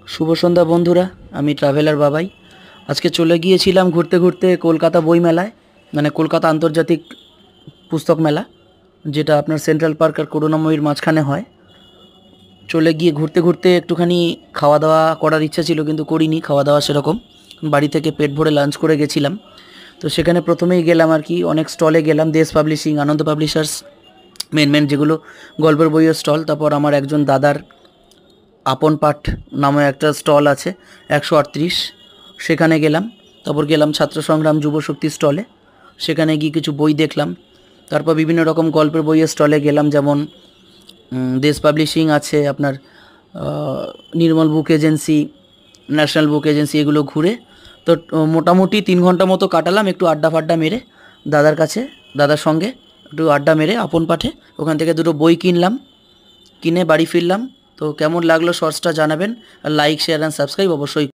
শুভ সন্ধ্যা বন্ধুরা, আমি ট্রাভেলার বাবাই। আজকে চলে গিয়েছিলাম ঘুরতে ঘুরতে কলকাতা বই মেলায়, মানে কলকাতা আন্তর্জাতিক পুস্তক মেলা, যেটা আপনার সেন্ট্রাল পার্ক আর করুণাময়ীর মাঝখানে হয়। চলে গিয়ে ঘুরতে ঘুরতে একটুখানি খাওয়া দাওয়া করার ইচ্ছা ছিল, কিন্তু করিনি খাওয়া দাওয়া সেরকম। বাড়ি থেকে পেট ভরে লাঞ্চ করে গেছিলাম। তো সেখানে প্রথমেই গেলাম আর কি, অনেক স্টলে গেলাম, দেশ পাবলিশিং, আনন্দ পাবলিশার্স, মেন যেগুলো গল্পের বইয়ের স্টল। তারপর আমার একজন দাদার আপন পাঠ নামে একটা স্টল আছে, 138, সেখানে গেলাম। তারপর গেলাম ছাত্র সংগ্রাম যুবশক্তি স্টলে, সেখানে গিয়ে কিছু বই দেখলাম। তারপর বিভিন্ন রকম গল্পের বইয়ের স্টলে গেলাম, যেমন দেশ পাবলিশিং আছে আপনার, নির্মল বুক এজেন্সি, ন্যাশনাল বুক এজেন্সি, এগুলো ঘুরে তো মোটামুটি 3 ঘন্টা মতো কাটালাম, একটু আড্ডা ফাড্ডা মেরে দাদার সঙ্গে একটু আড্ডা মেরে আপন পাঠে ওখান থেকে দুটো বই কিনলাম, কিনে বাড়ি ফিরলাম। তো কেমন লাগলো শর্টসটা জানাবেন, আর লাইক শেয়ার অ্যান্ড সাবস্ক্রাইব অবশ্যই